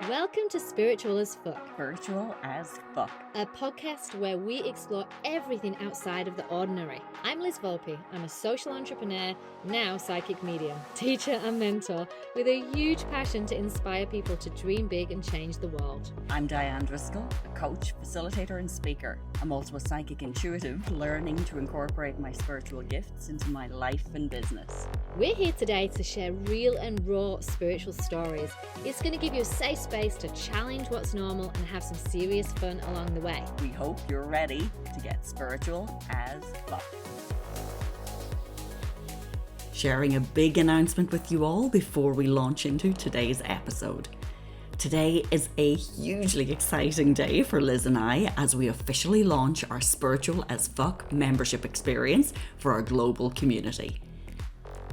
Welcome to Spiritual as Fuck, Spiritual as fuck. a podcast where we explore everything outside of the ordinary. I'm Liz Volpe. I'm a social entrepreneur, now psychic medium, teacher and mentor, with a huge passion to inspire people to dream big and change the world. I'm Diane Driscoll, a coach, facilitator and speaker. I'm also a psychic intuitive, learning to incorporate my spiritual gifts into my life and business. We're here today to share real and raw spiritual stories. It's going to give you a safe space to challenge what's normal and have some serious fun along the way. We hope you're ready to get spiritual as fuck. Sharing a big announcement with you all before we launch into today's episode. Today is a hugely exciting day for Liz and I as we officially launch our Spiritual as Fuck membership experience for our global community.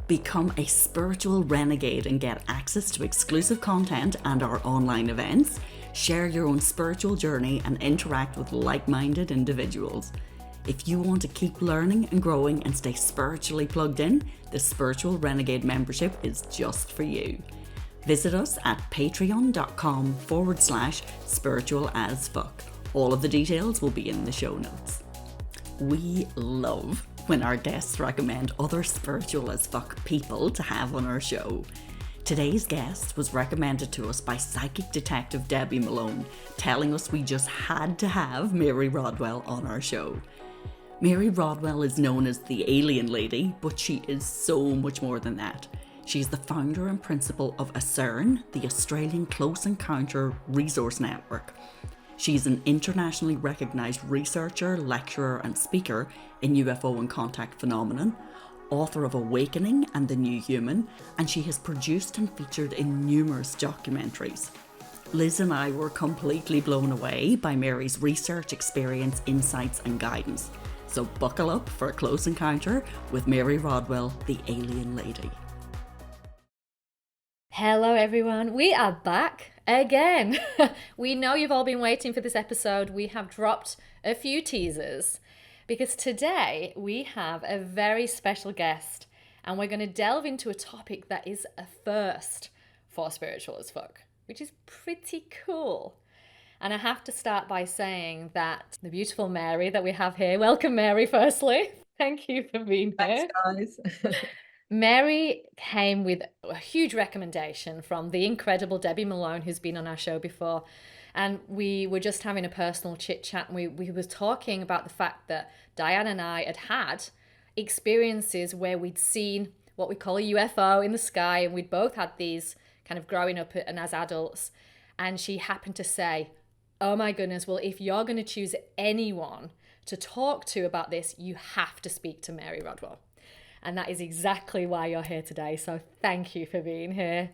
Become a spiritual renegade and get access to exclusive content and our online events. Share your own spiritual journey and interact with like-minded individuals. If you want to keep learning and growing and stay spiritually plugged in, the Spiritual Renegade membership is just for you. Visit us at patreon.com/spiritualasfuck. All of the details will be in the show notes. We love when our guests recommend other spiritual as fuck people to have on our show. Today's guest was recommended to us by Psychic Detective Debbie Malone, telling us we just had to have Mary Rodwell on our show. Mary Rodwell is known as the Alien Lady, but she is so much more than that. She's the founder and principal of ACERN, the Australian Close Encounter Resource Network. She's an internationally recognised researcher, lecturer and speaker in UFO and Contact Phenomenon, author of Awakening and the New Human, and she has produced and featured in numerous documentaries. Liz and I were completely blown away by Mary's research, experience, insights and guidance. So buckle up for a close encounter with Mary Rodwell, the Alien Lady. Hello everyone, we are back again. We know you've all been waiting for this episode. We have dropped a few teasers because today we have a very special guest and we're going to delve into a topic that is a first for Spiritual as Fuck, which is pretty cool. And I have to start by saying that the beautiful Mary that we have here, welcome Mary firstly. Thank you for being here. Thanks, guys. Mary came with a huge recommendation from the incredible Debbie Malone, who's been on our show before. And we were just having a personal chit chat. And we were talking about the fact that Diane and I had experiences where we'd seen what we call a UFO in the sky. And we'd both had these kind of growing up and as adults. And she happened to say, oh my goodness, well, if you're going to choose anyone to talk to about this, you have to speak to Mary Rodwell. And that is exactly why you're here today. So thank you for being here.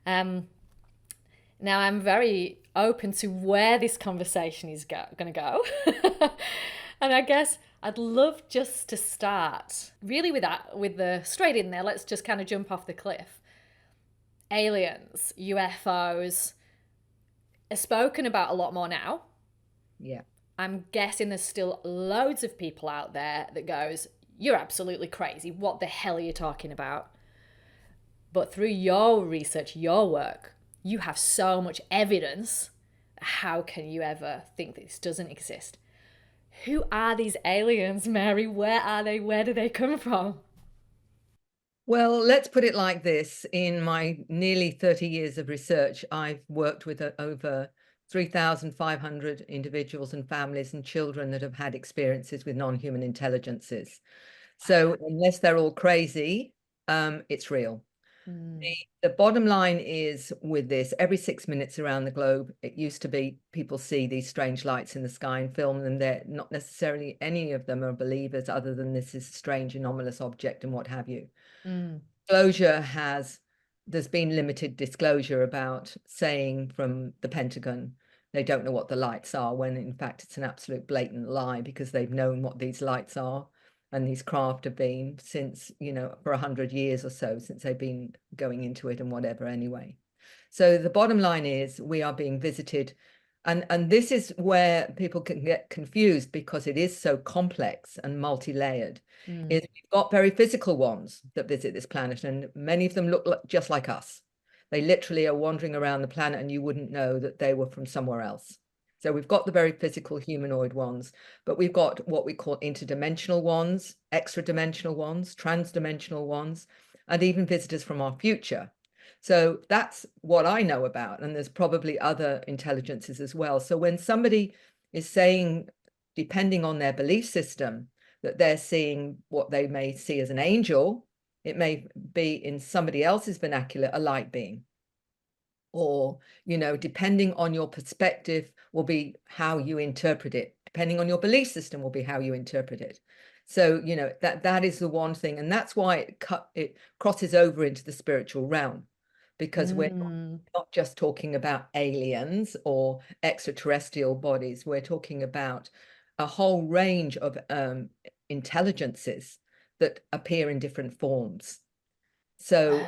Now I'm very open to where this conversation is going to go. And I guess I'd love just to start really with the straight in there. Let's just kind of jump off the cliff. Aliens, UFOs are spoken about a lot more now. Yeah. I'm guessing there's still loads of people out there that goes, you're absolutely crazy. What the hell are you talking about? But through your research, your work, you have so much evidence. How can you ever think this doesn't exist? Who are these aliens, Mary? Where are they? Where do they come from? Well, let's put it like this. In my nearly 30 years of research, I've worked with over 3,500 individuals and families and children that have had experiences with non-human intelligences. So unless they're all crazy, it's real. The bottom line is with this, every 6 minutes around the globe, it used to be people see these strange lights in the sky and film them. They're not necessarily any of them are believers other than this is a strange anomalous object and what have you. There's been limited disclosure about saying from the Pentagon they don't know what the lights are, when in fact it's an absolute blatant lie, because they've known what these lights are and these craft have been since, for 100 years or so, since they've been going into it and whatever anyway. So the bottom line is we are being visited. And this is where people can get confused because it is so complex and multi-layered. Is we've got very physical ones that visit this planet, and many of them look just like us. They literally are wandering around the planet and you wouldn't know that they were from somewhere else. So we've got the very physical humanoid ones, but we've got what we call interdimensional ones, extra-dimensional ones, trans-dimensional ones, and even visitors from our future. So that's what I know about, and there's probably other intelligences as well. So when somebody is saying, depending on their belief system, that they're seeing what they may see as an angel, it may be in somebody else's vernacular, a light being. Or, you know, depending on your perspective will be how you interpret it. Depending on your belief system will be how you interpret it. So, you know, that is the one thing. And that's why it crosses over into the spiritual realm, because we're not just talking about aliens or extraterrestrial bodies. We're talking about a whole range of intelligences that appear in different forms. So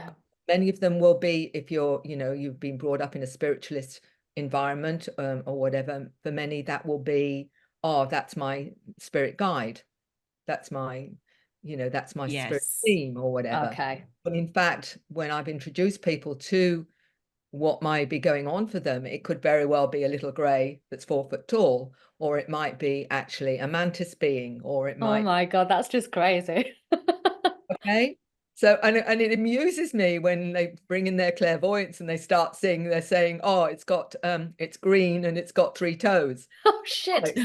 many of them will be, if you're, you know, you've been brought up in a spiritualist environment or whatever, for many that will be, oh, that's my spirit guide. That's my, you know, that's my spirit team or whatever. Okay. But in fact, when I've introduced people to what might be going on for them, it could very well be a little grey that's 4 foot tall, or it might be actually a mantis being, or it might. Oh my God, that's just crazy. Okay. So, and it amuses me when they bring in their clairvoyance and they start seeing, they're saying, oh, it's got, it's green and it's got 3 toes. Oh shit.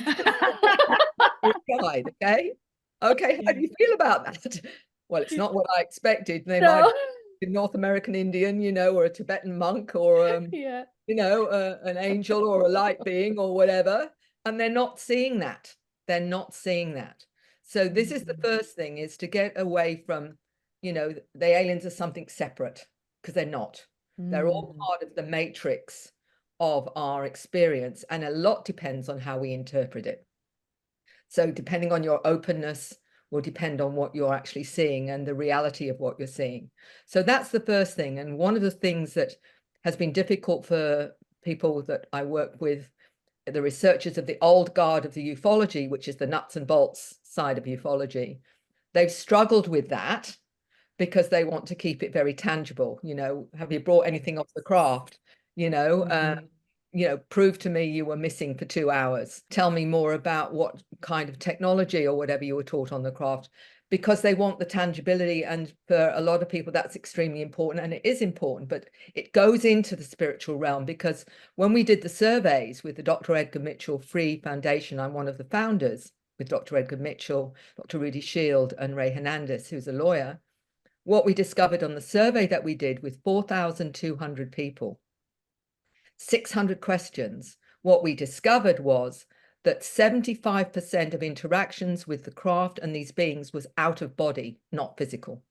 Guide, okay. Okay, how do you feel about that? Well, it's not what I expected. They might No. be a North American Indian, you know, or a Tibetan monk, or Yeah. you know, an angel or a light being or whatever, and they're not seeing that. They're not seeing that. So this is the first thing, is to get away from, you know, the aliens are something separate, because they're not. They're all part of the matrix of our experience, and a lot depends on how we interpret it. So depending on your openness will depend on what you're actually seeing and the reality of what you're seeing. So that's the first thing. And one of the things that has been difficult for people that I work with, the researchers of the old guard of the ufology, which is the nuts and bolts side of ufology, they've struggled with that because they want to keep it very tangible. You know, have you brought anything off the craft? You know, prove to me you were missing for 2 hours. Tell me more about what kind of technology or whatever you were taught on the craft, because they want the tangibility. And for a lot of people, that's extremely important, and it is important, but it goes into the spiritual realm, because when we did the surveys with the Dr. Edgar Mitchell Free Foundation, I'm one of the founders with Dr. Edgar Mitchell, Dr. Rudy Shield, and Ray Hernandez, who's a lawyer. What we discovered on the survey that we did with 4,200 people, 600 questions, what we discovered was that 75% of interactions with the craft and these beings was out of body, not physical.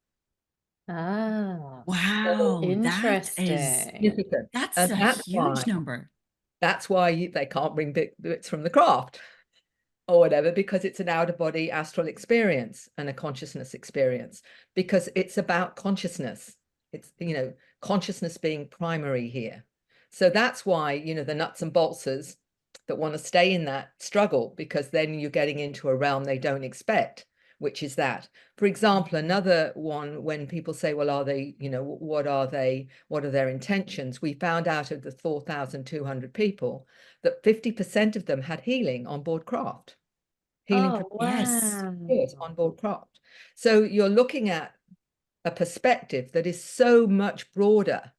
Ah, Wow, interesting. that's And a huge number. That's why they can't bring bits from the craft or whatever, because it's an out-of-body astral experience and a consciousness experience, because it's about consciousness. It's, you know, consciousness being primary here. So that's why, you know, the nuts and boltsers that want to stay in that struggle, because then you're getting into a realm they don't expect, which is that. For example, another one, when people say, well, are they, you know, what are they, what are their intentions? We found out of the 4,200 people that 50% of them had healing on board craft. Healing Oh, wow. on board craft. So you're looking at a perspective that is so much broader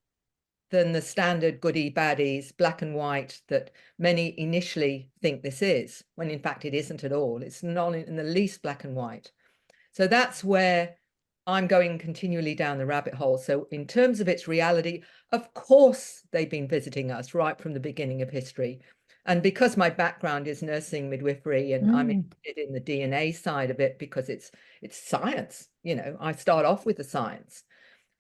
than the standard goody baddies, black and white, that many initially think this is, when in fact it isn't at all. It's not in the least black and white. So that's where I'm going continually down the rabbit hole. So in terms of its reality, of course, they've been visiting us right from the beginning of history. And because my background is nursing midwifery, and I'm interested in the DNA side of it, because it's science, you know, I start off with the science.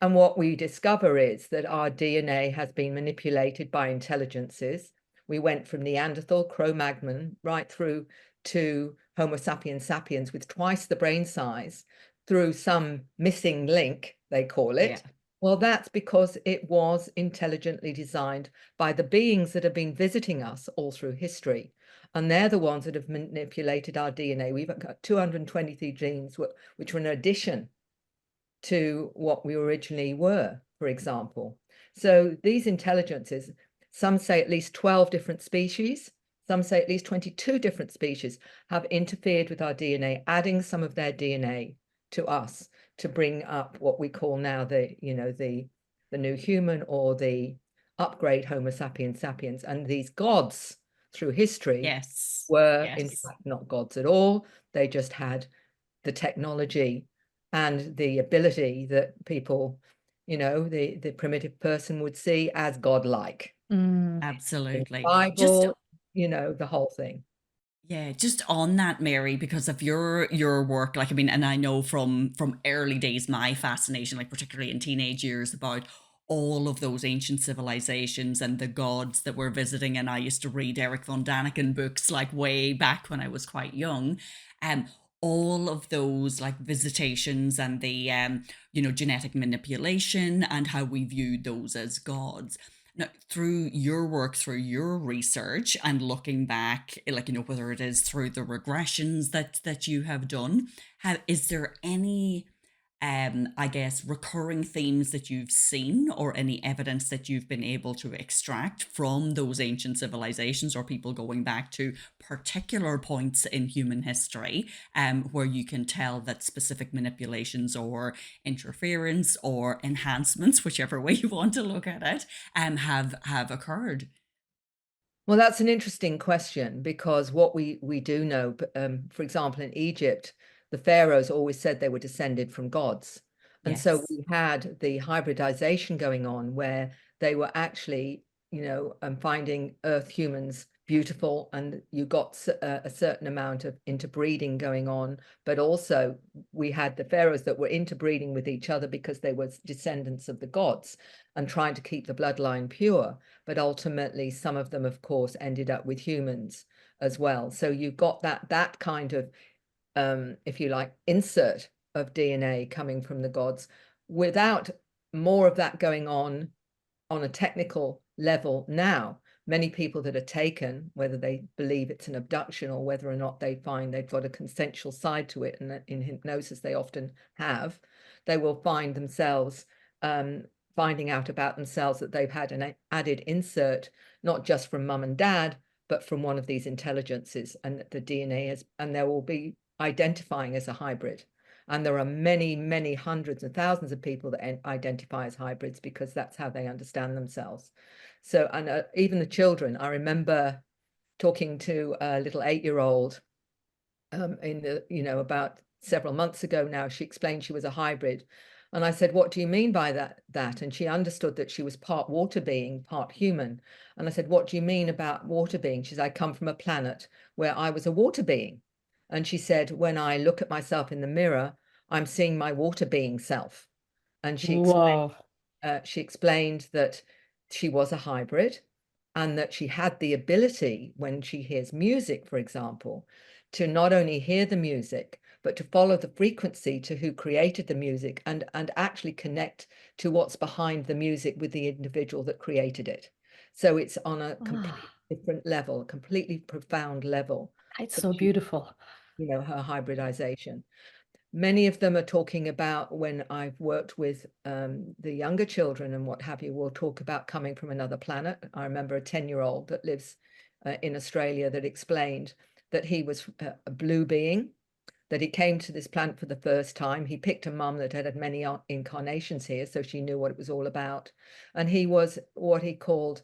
And what we discover is that our DNA has been manipulated by intelligences. We went from Neanderthal, Cro-Magnon, right through to Homo sapiens sapiens with twice the brain size, through some missing link, they call it. Yeah. Well, that's because it was intelligently designed by the beings that have been visiting us all through history. And they're the ones that have manipulated our DNA. We've got 223 genes, which were an addition to what we originally were. for example. So these intelligences, some say at least 12 different species, some say at least 22 different species have interfered with our DNA, adding some of their DNA to us to bring up what we call now the new human, or the upgrade Homo sapiens sapiens. And these gods through history were in fact not gods at all. They just had the technology and the ability that people, the primitive person would see as godlike. Absolutely. Bible, the whole thing. Yeah, just on that, Mary, because of your work, like, I mean, and I know from early days, my fascination, like particularly in teenage years, about all of those ancient civilizations and the gods that we're visiting. And I used to read Eric von Daniken books like way back when I was quite young. And all of those like visitations and the genetic manipulation and how we viewed those as gods. Now, through your work, through your research, and looking back, like, whether it is through the regressions that you have done, is there any, I guess, recurring themes that you've seen, or any evidence that you've been able to extract from those ancient civilizations, or people going back to particular points in human history, where you can tell that specific manipulations or interference or enhancements, whichever way you want to look at it, have occurred? Well, that's an interesting question, because what we do know, for example, in Egypt, the pharaohs always said they were descended from gods. And so we had the hybridization going on, where they were actually, finding Earth humans beautiful, and you got a certain amount of interbreeding going on. But also we had the pharaohs that were interbreeding with each other because they were descendants of the gods and trying to keep the bloodline pure. But ultimately, some of them, of course, ended up with humans as well. So you got that kind of, if you like, insert of DNA coming from the gods, without more of that going on a technical level now. Many people that are taken, whether they believe it's an abduction or whether or not they find they've got a consensual side to it, and in hypnosis they often have, they will find themselves finding out about themselves that they've had an added insert, not just from mum and dad, but from one of these intelligences, and the DNA is, and there will be identifying as a hybrid. And there are many, many hundreds and thousands of people that identify as hybrids, because that's how they understand themselves. So, and even the children, I remember talking to a little 8-year-old about several months ago now. She explained she was a hybrid. And I said, what do you mean by that? And she understood that she was part water being, part human. And I said, what do you mean about water being? She said, I come from a planet where I was a water being. And she said, when I look at myself in the mirror, I'm seeing my water being self. And she explained that she was a hybrid, and that she had the ability, when she hears music, for example, to not only hear the music, but to follow the frequency to who created the music, and actually connect to what's behind the music with the individual that created it. So it's on a completely different level, a completely profound level. It's so beautiful. Her hybridization. Many of them are talking about, when I've worked with the younger children and what have you, we'll talk about coming from another planet. I remember a 10-year-old that lives in Australia that explained that he was a blue being, that he came to this planet for the first time. He picked a mum that had many incarnations here, so she knew what it was all about. And he was what he called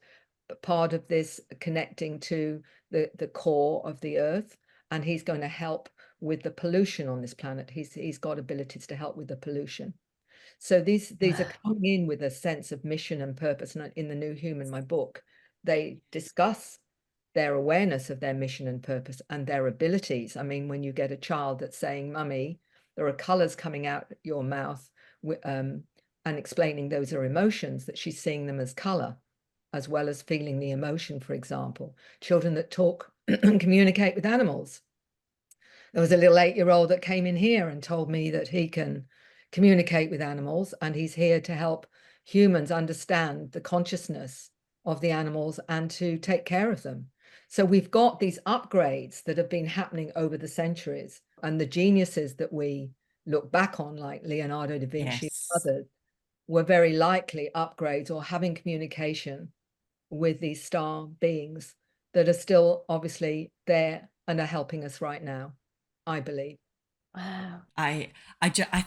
part of this connecting to the core of the earth. And he's going to help with the pollution on this planet. He's got abilities to help with the pollution. So these are coming in with a sense of mission and purpose. And in The New Human, my book, they discuss their awareness of their mission and purpose and their abilities. I mean, when you get a child that's saying, Mummy, there are colors coming out your mouth, and explaining those are emotions, that she's seeing them as color, as well as feeling the emotion, for example. Children that talk and communicate with animals. There was a little 8-year-old that came in here and told me that he can communicate with animals, and he's here to help humans understand the consciousness of the animals and to take care of them. So we've got these upgrades that have been happening over the centuries, and the geniuses that we look back on, like Leonardo da Vinci and others, were very likely upgrades or having communication with these star beings that are still obviously there and are helping us right now, I believe. Wow. I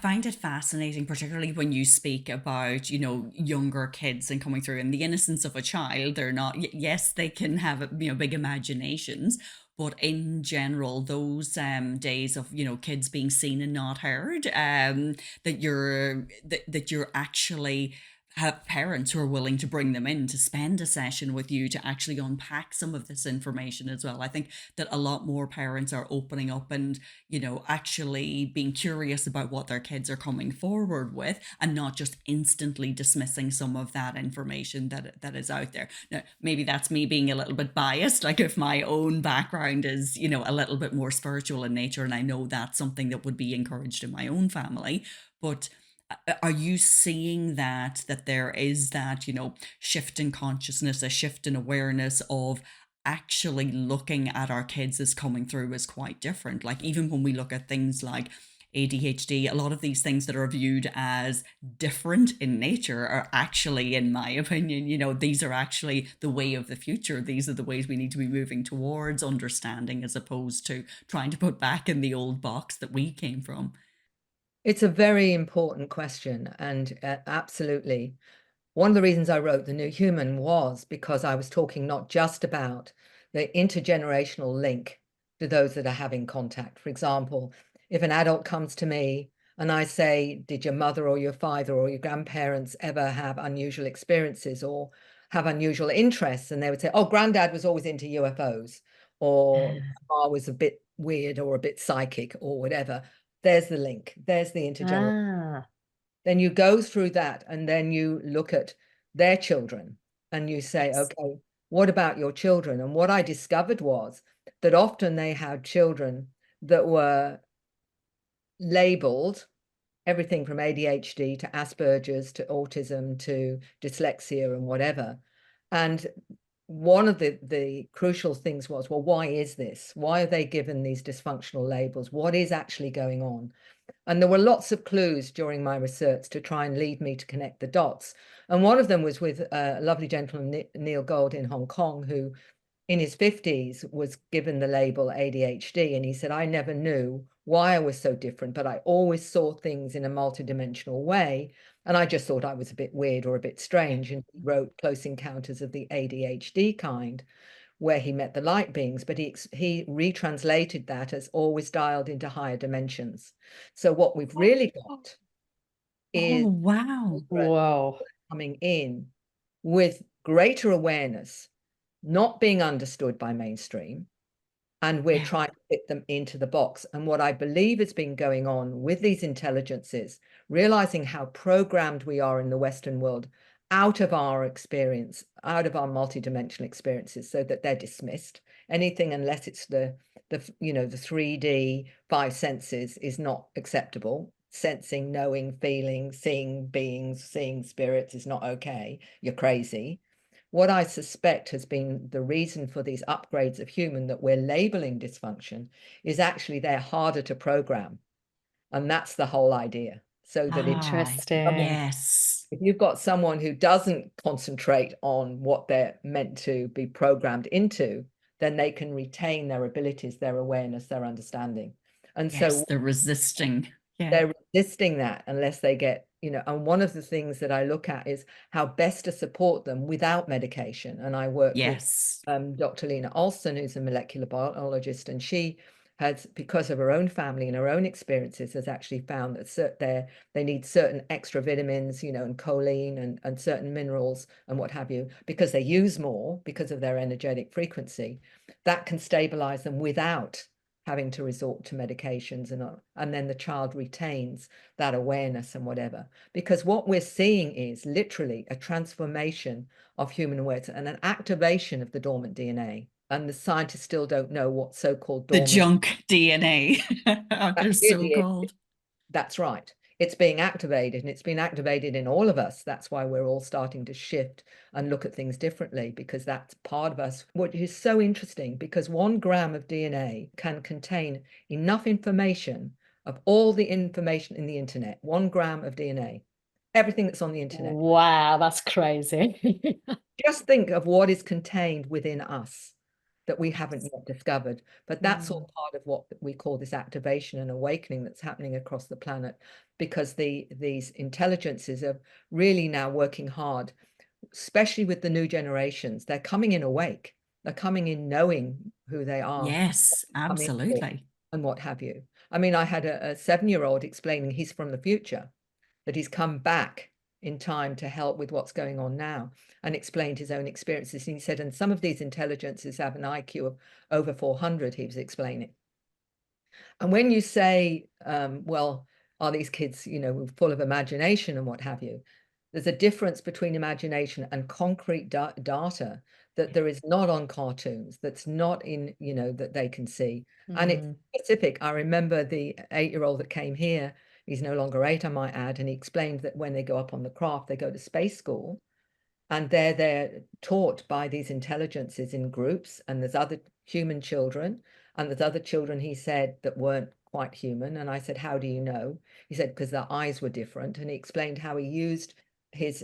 find it fascinating, particularly when you speak about, younger kids and coming through and the innocence of a child. They're not, yes, they can have, big imaginations, but in general, those days of, kids being seen and not heard, that you're actually have parents who are willing to bring them in to spend a session with you to actually unpack some of this information as well. I think that a lot more parents are opening up and, actually being curious about what their kids are coming forward with and not just instantly dismissing some of that information that is out there. Now, maybe that's me being a little bit biased, like if my own background is, a little bit more spiritual in nature, and I know that's something that would be encouraged in my own family. But are you seeing that there is that, shift in consciousness, a shift in awareness of actually looking at our kids as coming through as quite different? Like, even when we look at things like ADHD, a lot of these things that are viewed as different in nature are actually, in my opinion, these are actually the way of the future. These are the ways we need to be moving towards understanding, as opposed to trying to put back in the old box that we came from. It's a very important question, and absolutely. One of the reasons I wrote The New Human was because I was talking not just about the intergenerational link to those that are having contact. For example, if an adult comes to me and I say, did your mother or your father or your grandparents ever have unusual experiences or have unusual interests? And they would say, oh, granddad was always into UFOs, or grandma was a bit weird or a bit psychic or whatever. There's the link. There's the intergenerational. Ah. Then you go through that and then you look at their children and you say, Yes. okay, what about your children? And what I discovered was that often they had children that were labeled everything from ADHD to Asperger's to autism to dyslexia and whatever. And one of the crucial things was, well, why is this? Why are they given these dysfunctional labels? What is actually going on? And there were lots of clues during my research to try and lead me to connect the dots. And one of them was with a lovely gentleman, Neil Gold, in Hong Kong, who in his 50s was given the label ADHD. And he said, I never knew why I was so different, but I always saw things in a multidimensional way. And I just thought I was a bit weird or a bit strange. And he wrote Close Encounters of the ADHD Kind, where he met the light beings, but he retranslated that as always dialed into higher dimensions. So what we've really got Oh, is wow. children Whoa. coming in with greater awareness, not being understood by mainstream, and we're Yeah. trying to fit them into the box. And what I believe has been going on with these intelligences, realizing how programmed we are in the Western world out of our experience, out of our multidimensional experiences, so that they're dismissed. Anything unless it's the 3D five senses is not acceptable. Sensing, knowing, feeling, seeing beings, seeing spirits is not okay. You're crazy. What I suspect has been the reason for these upgrades of human that we're labeling dysfunction is actually they're harder to program. And that's the whole idea. So that Interesting. Yes. if you've got someone who doesn't concentrate on what they're meant to be programmed into, then they can retain their abilities, their awareness, their understanding. And Yes, so they're resisting. Yeah. they're resisting that unless they get, and one of the things that I look at is how best to support them without medication. And I work with Yes. Dr. Lena Olson, who's a molecular biologist, and she has, because of her own family and her own experiences, has actually found that they need certain extra vitamins, and choline and certain minerals and what have you, because they use more because of their energetic frequency, that can stabilize them without having to resort to medications, and then the child retains that awareness and whatever. Because what we're seeing is literally a transformation of human awareness and an activation of the dormant DNA. And the scientists still don't know what so-called The dormant. junk DNA. They're so Really, called. that's right. It's being activated, and it's been activated in all of us. That's why we're all starting to shift and look at things differently, because that's part of us, which is so interesting, because 1 gram of DNA can contain enough information of all the information in the internet. 1 gram of DNA, everything that's on the internet. Wow, that's crazy. Just think of what is contained within us that we haven't yet discovered. But that's all part of what we call this activation and awakening that's happening across the planet, because these intelligences are really now working hard, especially with the new generations. They're coming in awake. They're coming in knowing who they are. Yes, absolutely. And what have you. I mean, I had a 7-year-old explaining he's from the future, that he's come back in time to help with what's going on now, and explained his own experiences. And he said, and some of these intelligences have an IQ of over 400, he was explaining. And when you say, well, are these kids, full of imagination and what have you? There's a difference between imagination and concrete data that there is not on cartoons, that's not in, that they can see. And it's specific. I remember the 8-year-old that came here, he's no longer 8, I might add, and he explained that when they go up on the craft, they go to space school, and they're taught by these intelligences in groups, and there's other human children, and there's other children, he said, that weren't quite human. And I said, how do you know? He said, because their eyes were different. And he explained how he used his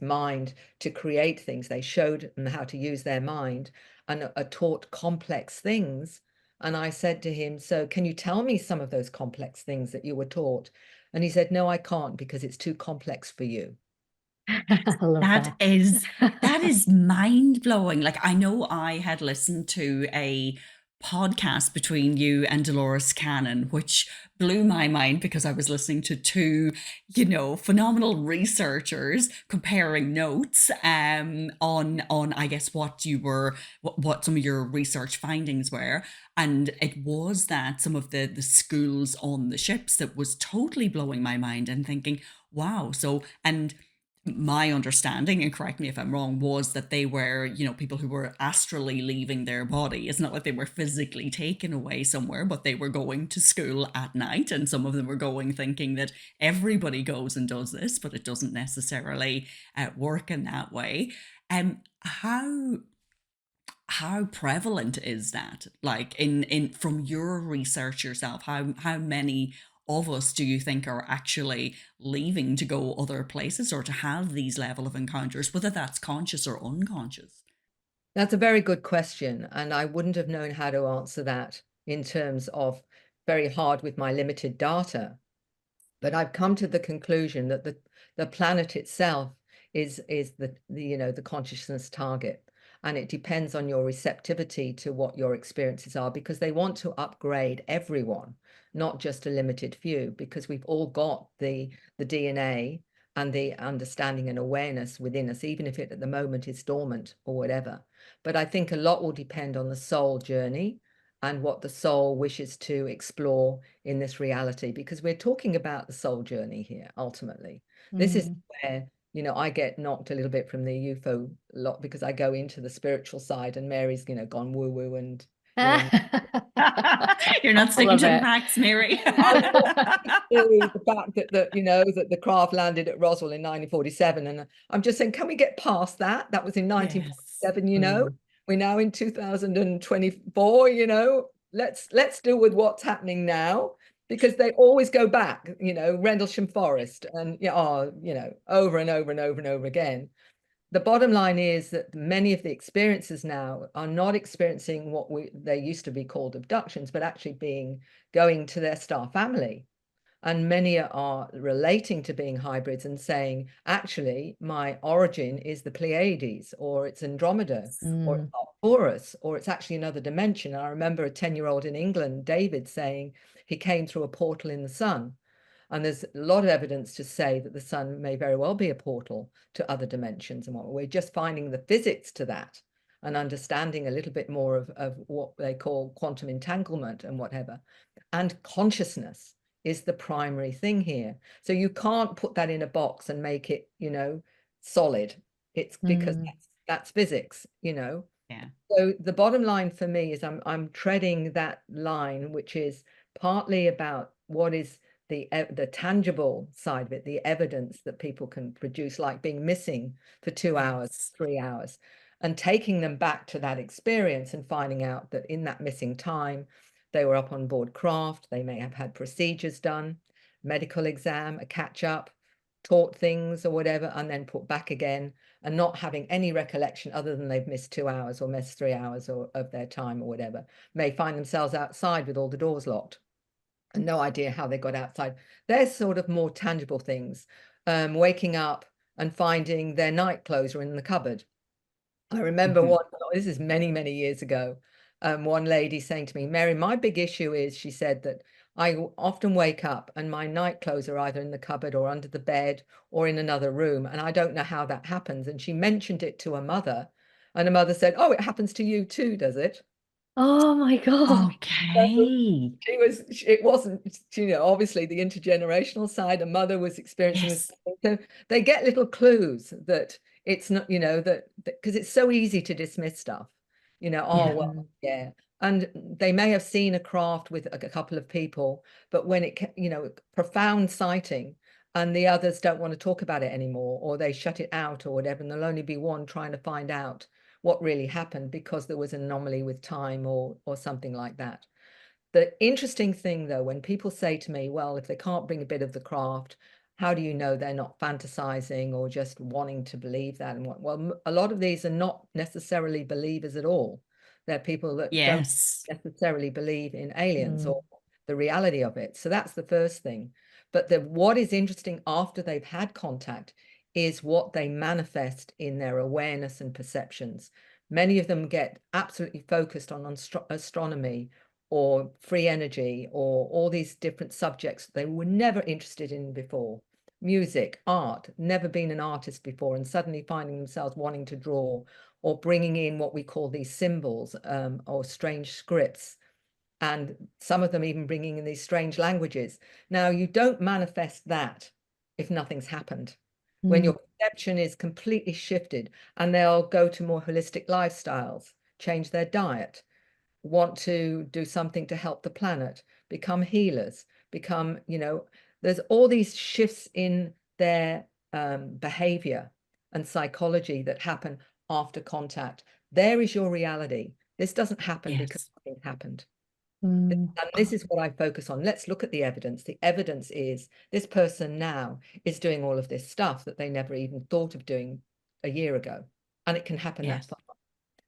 mind to create things. They showed them how to use their mind and are taught complex things. And I said to him, so can you tell me some of those complex things that you were taught? And he said, no, I can't, because it's too complex for you. I love That is mind blowing. Like, I know I had listened to a podcast between you and Dolores Cannon, which blew my mind, because I was listening to two, phenomenal researchers comparing notes on I guess what some of your research findings were. And it was that some of the schools on the ships that was totally blowing my mind, and thinking, wow. So, and my understanding, and correct me if I'm wrong, was that they were, people who were astrally leaving their body. It's not like they were physically taken away somewhere, but they were going to school at night. And some of them were going thinking that everybody goes and does this, but it doesn't necessarily work in that way. How prevalent is that? Like, in from your research yourself, how many of us do you think are actually leaving to go other places, or to have these level of encounters, whether that's conscious or unconscious? That's a very good question, and I wouldn't have known how to answer that in terms of very hard with my limited data. But I've come to the conclusion that the planet itself is the consciousness target. And it depends on your receptivity to what your experiences are, because they want to upgrade everyone, not just a limited few, because we've all got the DNA and the understanding and awareness within us, even if it at the moment is dormant or whatever. But I think a lot will depend on the soul journey and what the soul wishes to explore in this reality, because we're talking about the soul journey here, ultimately. This is where I get knocked a little bit from the UFO lot, because I go into the spiritual side, and Mary's, gone woo woo, and you're not sticking to the facts, Mary. The fact that that the craft landed at Roswell in 1947, and I'm just saying, can we get past that? That was in 1947. Yes. We're now in 2024. Let's deal with what's happening now, because they always go back, Rendlesham Forest, and over and over and over and over again. The bottom line is that many of the experiences now are not experiencing what they used to be called abductions, but actually going to their star family. And many are relating to being hybrids and saying, actually, my origin is the Pleiades, or it's Andromeda, or it's Taurus, or it's actually another dimension. And I remember a 10-year-old in England, David, saying he came through a portal in the sun. And there's a lot of evidence to say that the sun may very well be a portal to other dimensions. And we're just finding the physics to that, and understanding a little bit more of what they call quantum entanglement and whatever. And consciousness is the primary thing here. So you can't put that in a box and make it, solid. It's because that's physics, Yeah. So the bottom line for me is I'm treading that line, which is partly about what is the tangible side of it, the evidence that people can produce, like being missing for 2 hours, 3 hours, and taking them back to that experience and finding out that in that missing time, they were up on board craft, they may have had procedures done, medical exam, a catch up, taught things or whatever, and then put back again, and not having any recollection other than they've missed 2 hours or missed 3 hours of their time or whatever, may find themselves outside with all the doors locked and no idea how they got outside. They're sort of more tangible things. Waking up and finding their night clothes are in the cupboard. I remember this is many, many years ago, one lady saying to me, Mary, my big issue is, she said, that I often wake up and my night clothes are either in the cupboard or under the bed or in another room, and I don't know how that happens. And she mentioned it to her mother, and her mother said, oh, it happens to you too, does it? Oh my God. Okay. It wasn't, obviously the intergenerational side, a mother was experiencing this. Yes. So they get little clues that it's not, that because it's so easy to dismiss stuff, oh, Yeah. well, yeah. And they may have seen a craft with a couple of people, but when it, profound sighting, and the others don't want to talk about it anymore, or they shut it out or whatever, and there'll only be one trying to find out what really happened because there was an anomaly with time or something like that. The interesting thing, though, when people say to me, well, if they can't bring a bit of the craft, how do you know they're not fantasizing or just wanting to believe that? And what? Well, a lot of these are not necessarily believers at all. They're people that don't Yes. necessarily believe in aliens Mm. or the reality of it. So that's the first thing. But what is interesting after they've had contact is what they manifest in their awareness and perceptions. Many of them get absolutely focused on astronomy or free energy or all these different subjects they were never interested in before. Music, art, never been an artist before, and suddenly finding themselves wanting to draw, or bringing in what we call these symbols or strange scripts, and some of them even bringing in these strange languages. Now, you don't manifest that if nothing's happened. When Mm. your perception is completely shifted, and they'll go to more holistic lifestyles, change their diet, want to do something to help the planet, become healers, become, there's all these shifts in their behavior and psychology that happen after contact. There is your reality. This doesn't happen because Yes. something happened. Mm. And this is what I focus on. Let's look at the evidence. The evidence is this person now is doing all of this stuff that they never even thought of doing a year ago. And it can happen that Yes. far.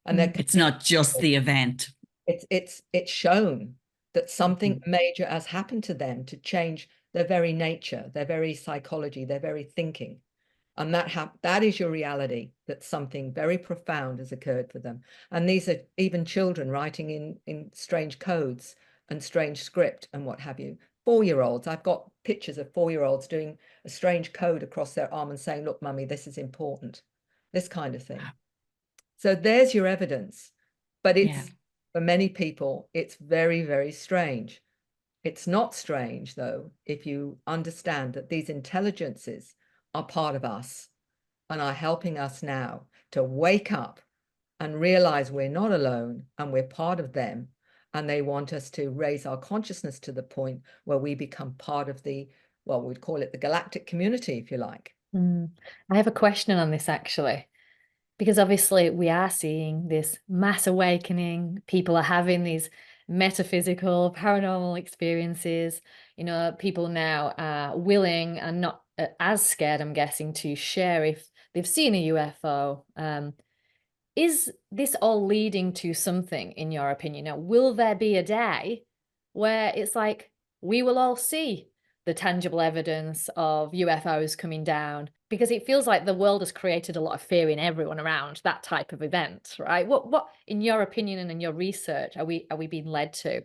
And Mm. It's not just the event. it's shown that something Mhm. major has happened to them to change their very nature, their very psychology, their very thinking. And that is your reality, that something very profound has occurred for them. And these are even children writing in strange codes and strange script and what have you. 4-year-olds, I've got pictures of 4-year-olds doing a strange code across their arm and saying, look, mummy, this is important, this kind of thing. So there's your evidence. But Yeah. for many people, it's very, very strange. It's not strange, though, if you understand that these intelligences are part of us and are helping us now to wake up and realize we're not alone and we're part of them. And they want us to raise our consciousness to the point where we become part of well, we'd call it the galactic community, if you like. Mm. I have a question on this actually, because obviously we are seeing this mass awakening. People are having these metaphysical, paranormal experiences. People now are willing and not as scared, I'm guessing, to share if they've seen a UFO. Is this all leading to something, in your opinion? Now, will there be a day where it's like we will all see the tangible evidence of UFOs coming down? Because it feels like the world has created a lot of fear in everyone around that type of event, right? What, in your opinion and in your research, are we being led to?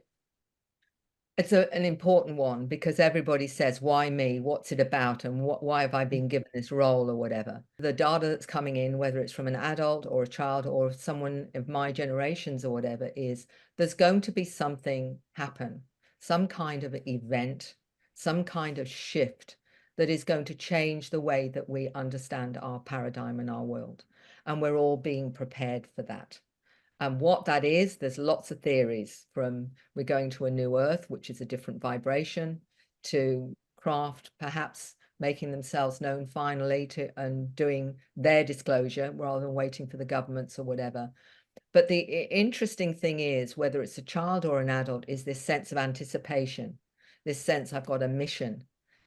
It's an important one because everybody says, why me? What's it about? And why have I been given this role or whatever? The data that's coming in, whether it's from an adult or a child or someone of my generations or whatever, is there's going to be something happen, some kind of event, some kind of shift that is going to change the way that we understand our paradigm and our world. And we're all being prepared for that. And what that is, there's lots of theories, from we're going to a new earth, which is a different vibration, to craft perhaps making themselves known finally and doing their disclosure rather than waiting for the governments or whatever. But the interesting thing is, whether it's a child or an adult, is this sense of anticipation, this sense I've got a mission.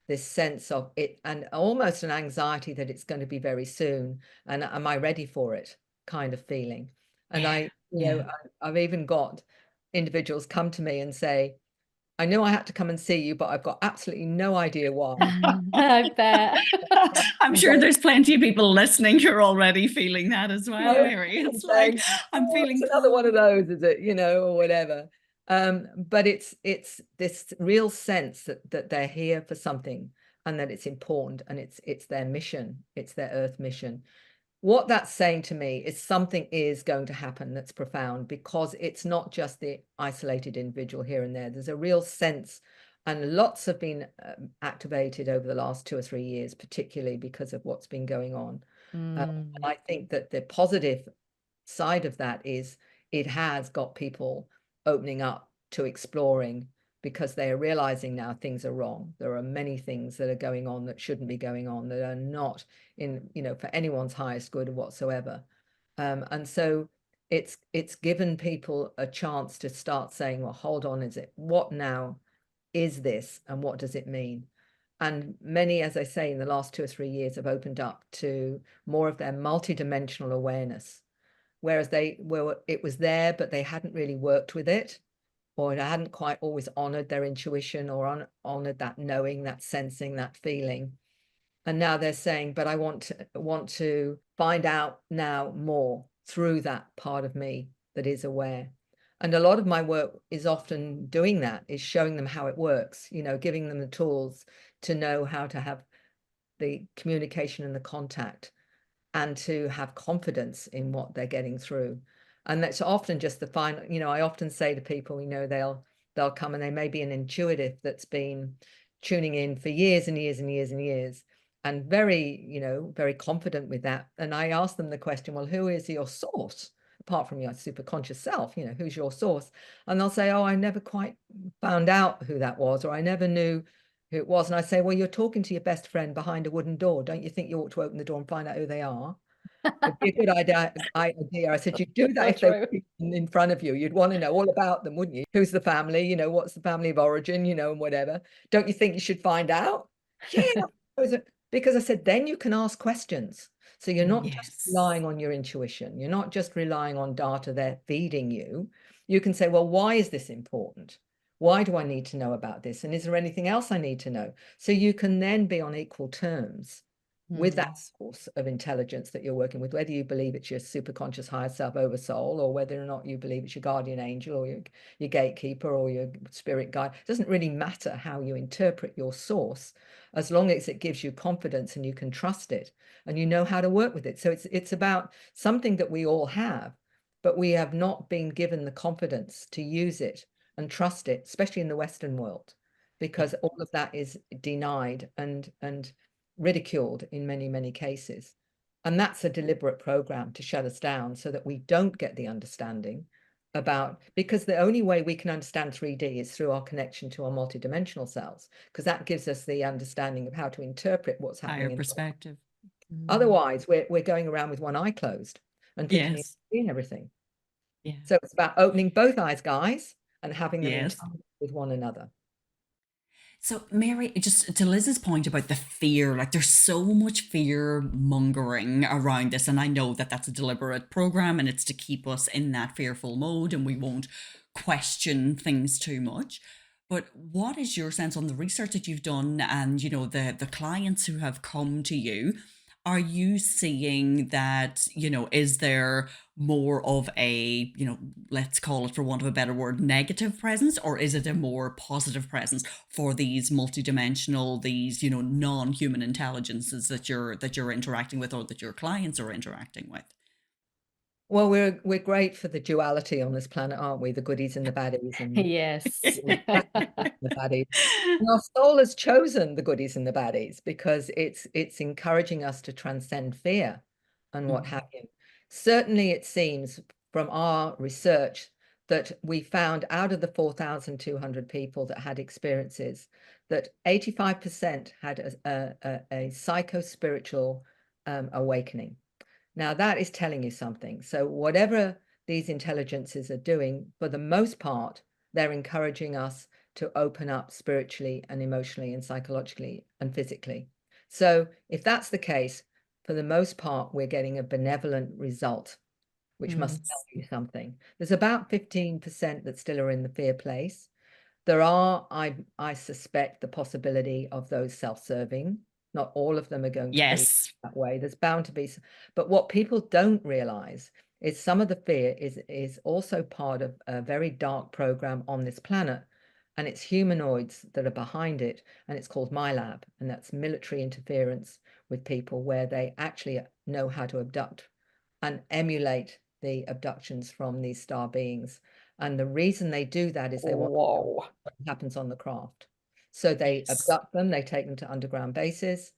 this sense of it, and almost an anxiety that it's going to be very soon, and am I ready for it kind of feeling. And I've even got individuals come to me and say, I knew I had to come and see you, but I've got absolutely no idea why. I bet. I'm sure there's plenty of people listening who are already feeling that as well, know, Mary. It's like, saying, I'm "Oh, feeling it's another one of those, is it? Or whatever. But it's this real sense that they're here for something, and that it's important, and it's their mission, it's their Earth mission. What that's saying to me is something is going to happen that's profound, because it's not just the isolated individual here and there. There's a real sense, and lots have been activated over the last 2 or 3 years, particularly because of what's been going on. And I think that the positive side of that is it has got people opening up to exploring, because they are realizing now things are wrong. There are many things that are going on that shouldn't be going on, that are not in, for anyone's highest good whatsoever. And so it's given people a chance to start saying, well, hold on, what now is this, and what does it mean? And many, as I say, in the last 2 or 3 years have opened up to more of their multidimensional awareness, whereas it was there, but they hadn't really worked with it, or they hadn't quite always honored their intuition, or honored that knowing, that sensing, that feeling. And now they're saying, but I want to find out now more through that part of me that is aware. And a lot of my work is often doing that, is showing them how it works, giving them the tools to know how to have the communication and the contact, and to have confidence in what they're getting through. And that's often just the final, I often say to people, they'll come, and they may be an intuitive that's been tuning in for years and years and years and years, and very, very confident with that. And I ask them the question, well, who is your source? Apart from your super conscious self, who's your source? And they'll say, oh, I never quite found out who that was, or I never knew who it was. And I say, well, you're talking to your best friend behind a wooden door. Don't you think you ought to open the door and find out who they are? It'd be a good idea. I said, you'd do that So if they true. were in front of you. You'd want to know all about them, wouldn't you? Who's the family? What's the family of origin? And whatever. Don't you think you should find out? Yeah. Because I said, then you can ask questions. So you're not just Yes. relying on your intuition. You're not just relying on data they're feeding you. You can say, well, why is this important? Why do I need to know about this? And is there anything else I need to know? So you can then be on equal terms with that source of intelligence that you're working with, whether you believe it's your superconscious higher self oversoul, or whether or not you believe it's your guardian angel, or your gatekeeper, or your spirit guide. It doesn't really matter how you interpret your source, as long as it gives you confidence and you can trust it and you know how to work with it. So it's about something that we all have, but we have not been given the confidence to use it and trust it, especially in the Western world, because all of that is denied and ridiculed in many, many cases. And that's a deliberate program to shut us down, so that we don't get the understanding about, because the only way we can understand 3D is through our connection to our multidimensional selves, because that gives us the understanding of how to interpret what's happening Higher in perspective. Otherwise we're going around with one eye closed and thinking you've Yes. seen everything. Yeah. So it's about opening both eyes, guys, and having them in Yes. touch with one another. So, Mary, just to Liz's point about the fear, like there's so much fear mongering around this. And I know that that's a deliberate program, and it's to keep us in that fearful mode, and we won't question things too much. But what is your sense on the research that you've done, and, the clients who have come to you? Are you seeing that, is there more of a, let's call it, for want of a better word, negative presence, or is it a more positive presence for these multidimensional, these, non-human intelligences that you're interacting with, or that your clients are interacting with? Well, we're great for the duality on this planet, aren't we? The goodies and the baddies, and Yes. the baddies. And our soul has chosen the goodies and the baddies, because it's encouraging us to transcend fear and what have you. Certainly, it seems from our research that we found, out of the 4,200 people that had experiences, that 85% had a psycho-spiritual awakening. Now, that is telling you something. So whatever these intelligences are doing, for the most part, they're encouraging us to open up spiritually and emotionally and psychologically and physically. So if that's the case, for the most part, we're getting a benevolent result, which must tell you something. There's about 15% that still are in the fear place. There are, I suspect, the possibility of those self-serving. Not all of them are going to be that way. There's bound to be, but what people don't realize is some of the fear is also part of a very dark program on this planet, and it's humanoids that are behind it, and it's called MyLab, and that's military interference with people, where they actually know how to abduct and emulate the abductions from these star beings. And the reason they do that is they want to know what happens on the craft. So they abduct them, they take them to underground bases,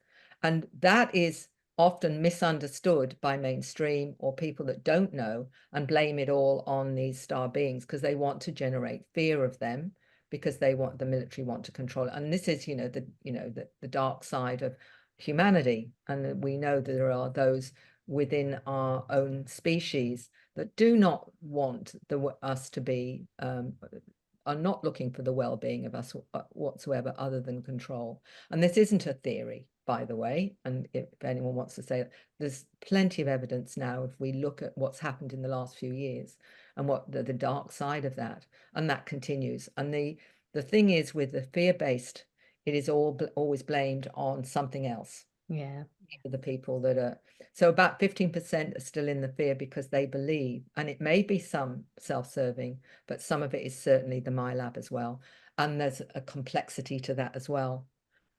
and that is often misunderstood by mainstream or people that don't know, and blame it all on these star beings because they want to generate fear of them, because they want, the military want to control it. And this is, the dark side of humanity. And we know that there are those within our own species that do not want us to be, are not looking for the well-being of us whatsoever, other than control. And this isn't a theory, by the way, and if anyone wants to say it, there's plenty of evidence now, if we look at what's happened in the last few years and what the dark side of that, and that continues. And the thing is, with the fear-based, it is always blamed on something else. Yeah. The people that are, so about 15% are still in the fear because they believe, and it may be some self-serving, but some of it is certainly the MyLab as well. And there's a complexity to that as well,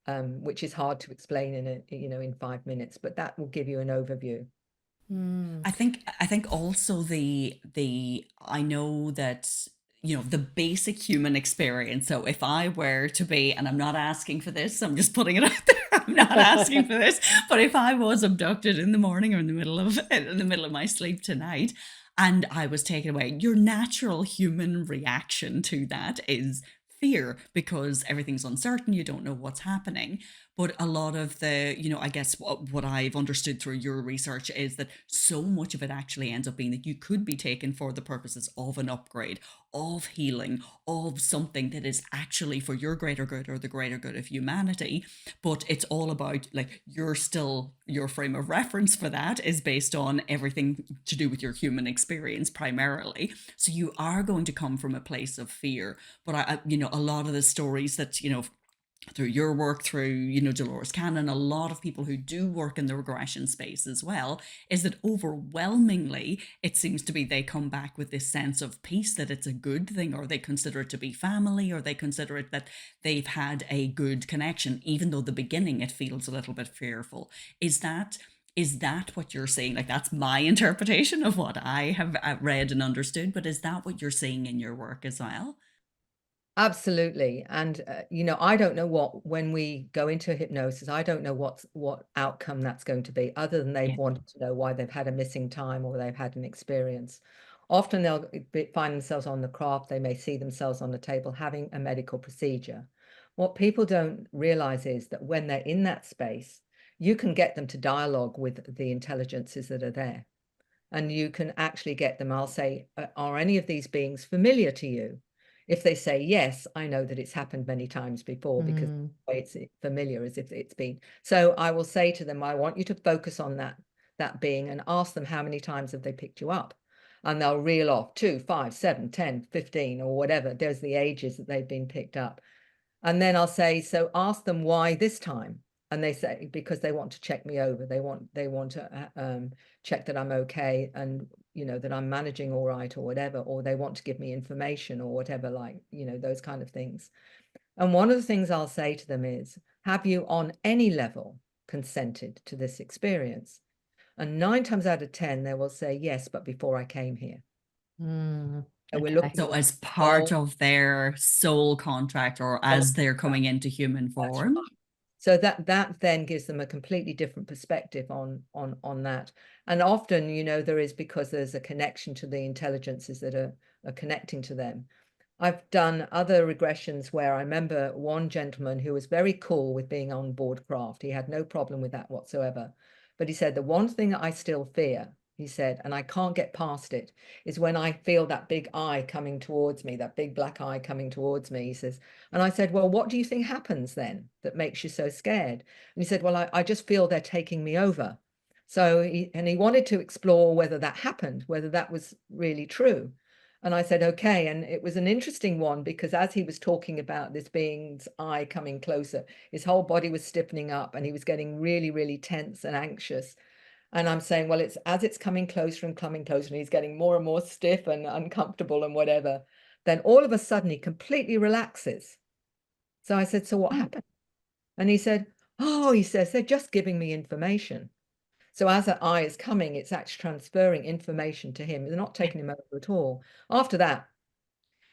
which is hard to explain in 5 minutes, but that will give you an overview. I think also I know that, the basic human experience. So if I were to be, and I'm not asking for this, I'm just putting it out there, I'm not asking for this, but if I was abducted in the morning or in the middle of my sleep tonight, and I was taken away, your natural human reaction to that is fear, because everything's uncertain, you don't know what's happening. But a lot of the, I guess what I've understood through your research is that so much of it actually ends up being that you could be taken for the purposes of an upgrade, of healing, of something that is actually for your greater good or the greater good of humanity. But it's all about, like, your frame of reference for that is based on everything to do with your human experience primarily. So you are going to come from a place of fear. But a lot of the stories that, through your work, through, Dolores Cannon, a lot of people who do work in the regression space as well, is that overwhelmingly it seems to be they come back with this sense of peace, that it's a good thing, or they consider it to be family, or they consider it that they've had a good connection, even though the beginning it feels a little bit fearful. Is that what you're seeing? Like, that's my interpretation of what I have read and understood, but is that what you're seeing in your work as well? Absolutely. And, I don't know when we go into hypnosis, I don't know what outcome that's going to be, other than they've wanted to know why they've had a missing time or they've had an experience. Often they'll find themselves on the craft, they may see themselves on the table having a medical procedure. What people don't realize is that when they're in that space, you can get them to dialogue with the intelligences that are there. And you can actually get them, I'll say, are any of these beings familiar to you? If they say yes, I know that it's happened many times before, because it's familiar as if it's been. So I will say to them, I want you to focus on that being, and ask them how many times have they picked you up. And they'll reel off 2, 5, 7, 10, 15, or whatever. There's the ages that they've been picked up. And then I'll say, so ask them why this time. And they say, because they want to check me over. They want to check that I'm okay, and that I'm managing all right, or whatever, or they want to give me information or whatever, like, those kind of things. And one of the things I'll say to them is, have you on any level consented to this experience? And 9 times out of 10, they will say yes, but before I came here. And we're looking So as part of their soul contract, or as they're coming into human form. Right. So that then gives them a completely different perspective on that. And often, there is, because there's a connection to the intelligences that are connecting to them. I've done other regressions where I remember one gentleman who was very cool with being on board craft. He had no problem with that whatsoever. But he said, the one thing that I still fear he said, and I can't get past it, is when I feel that big eye coming towards me, that big black eye coming towards me, he says. And I said, well, what do you think happens then that makes you so scared? And he said, well, I just feel they're taking me over. So he wanted to explore whether that happened, whether that was really true. And I said, okay. And it was an interesting one because as he was talking about this being's eye coming closer, his whole body was stiffening up and he was getting really, really tense and anxious. And I'm saying, well, it's as it's coming closer and coming closer, and he's getting more and more stiff and uncomfortable and whatever. Then all of a sudden he completely relaxes. So I said, so what happened? And he said, oh, he says, they're just giving me information. So as that eye is coming, it's actually transferring information to him. They're not taking him over at all. After that,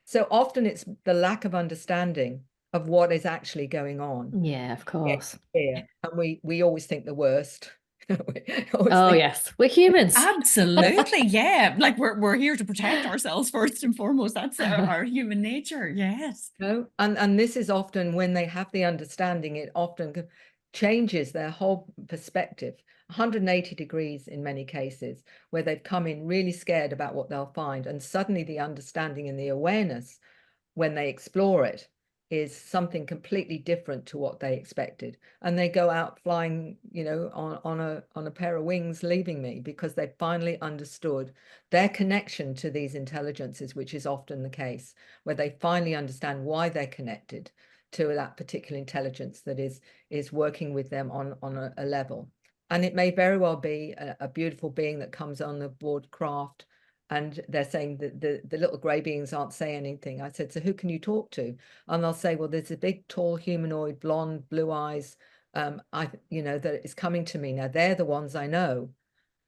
so often it's the lack of understanding of what is actually going on. Yeah, of course. Yeah. And we always think the worst. We always Oh, think, yes. We're humans. Absolutely, yeah. Like we're here to protect ourselves first and foremost. That's our human nature. Yes. no. And this is often when they have the understanding, it often changes their whole perspective 180 degrees in many cases, where they've come in really scared about what they'll find. And suddenly the understanding and the awareness when they explore it is something completely different to what they expected, and they go out flying, you know, on a pair of wings, leaving me, because they finally understood their connection to these intelligences, which is often the case, where they finally understand why they're connected to that particular intelligence that is working with them on a level. And it may very well be a beautiful being that comes on the board craft, and they're saying that the little grey beings aren't saying anything. I said, so who can you talk to? And they'll say, well, there's a big, tall, humanoid, blonde, blue eyes, you know, that is coming to me now. They're the ones I know,